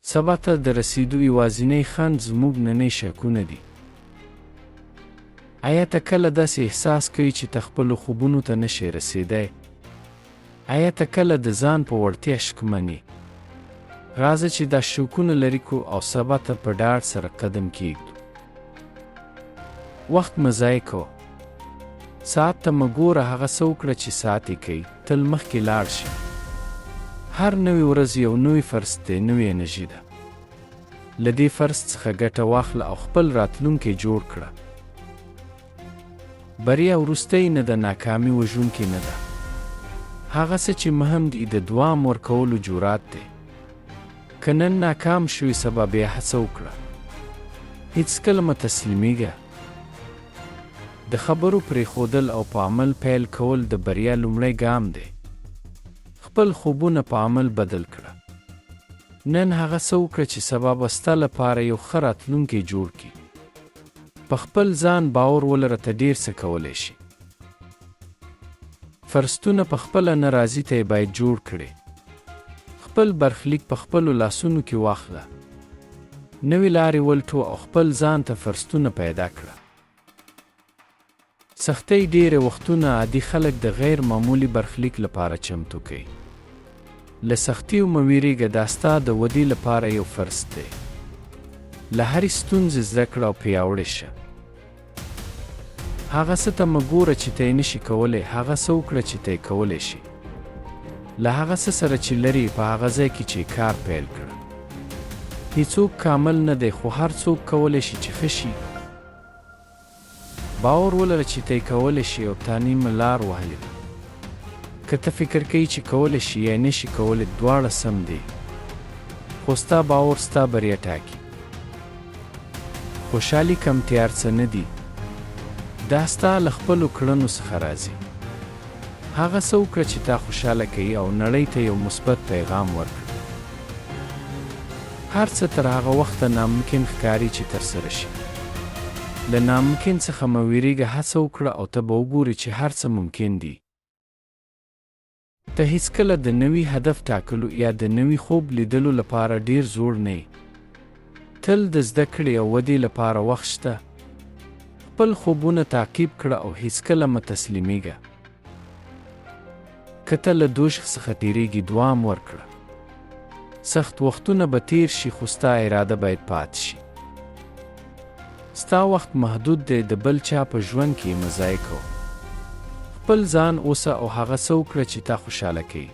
سبا ته د رسیدو یوازینی خنډ زموږ نننۍ شکونه دي. آیا ته کله داسې احساس کوي چې ته خپلو خوبونو ته نشې رسیدی؟ آیا ته کله د ځان په وړتیا شکمن یې؟ راځه چې دا شکونه لرې کړو او سبا ته په ډاډ سره قدم کېږدو. وخت مه ضایع کوه. ساعت ته مه ګوره، هغه څه وکړه چې ساعت یې کوي. تل مخکې لاړ شه. هر نوې ورځ یو نوی فرصت دی، نوې انرژي ده. له دې فرصت څخه ګټه واخله او خپل راتلونکی جوړ کړه. بریا وروستی نه ده، ناکامي وژونکې نه ده. هغه څه چې مهم دي د دوام ورکولو جرأت دی. که نن ناکام شوي، سبا بیا هڅه وکړه. هیڅکله مه تسلیمېږه. د خبرو پرېښودل او په عمل پیل کول د بریا لومړی ګام دی. خپل خوبونه په عمل بدل کړه. نن هغه څه وکړه چې سبا به ستا لپاره یو ښه راتلونکی جوړ کړي. په خپل ځان باور ولره، ته ډېر څه کولی شي. فرصتونه په خپله نه راځي، ته یې باید جوړ کړې. خپل برخلیک په خپلو لاسونو کې واخله. نوې لارې ولټوه او خپل ځان ته فرصتونه پیدا کړه. سختۍ ډېرې وختونه عادي خلک د غیر معمولي برخلیک لپاره چمتو کوي. له سختیو مه ویرېږه، دا ستا د ودې لپاره یو فرصت دی. له هرې ستونزې زده کړه او پیاوړې شه. هغه څه ته مه ګوره چې ته یې نشي کولی، هغه څه وکړه چې ته یې کولی شي. له هغه څه سره چې لرې، په هغه ځای کې چې کار پیل کړه. هیڅوک کامل نه دی، خو هر څوک کولی شي چې ښه شي. باور ولره چې ته یې کولی شي او تا نیمه لار وهلې ده. که ته فکر کوي چې کولی شي یا نشي کولی، دواړه سم دي. خو ستا باور ستا بریا ټاکي. خوشحالي کمتیا څه نه دي. دا ستا له خپلو کړنو څخه راځي. هغه څه وکړه چې تا خوشحاله کوي او نړۍ ته یو مثبت پیغام ورکړه. هر څه تر هغه وخته ناممکن ښکاري چې ترسره شي. له ناممکن څخه مه ویرېږه، هڅه وکړه او ته به وګورې چې هر څه ممکن دي. ته هیڅکله د نوي هدف ټاکلو یا د نوي خوب لیدلو لپاره ډیر زوړ نه یې. تل د زده کړې او ودې لپاره وخت شته. خپل خوبونه تعقیب کړه او هیڅکله مه تسلیمېږه. که ته له دوشخ څخه تېرېږي، دوام ورکړه. سخت وختونه به تیر شي، خو ستا اراده باید پاتې شي. ستا وخت محدود دی، د بل چا په ژوند کې یې مه ضایع کوه. خپل ځان اوسه او هغه څه وکړه چې تا خوشحاله کوي.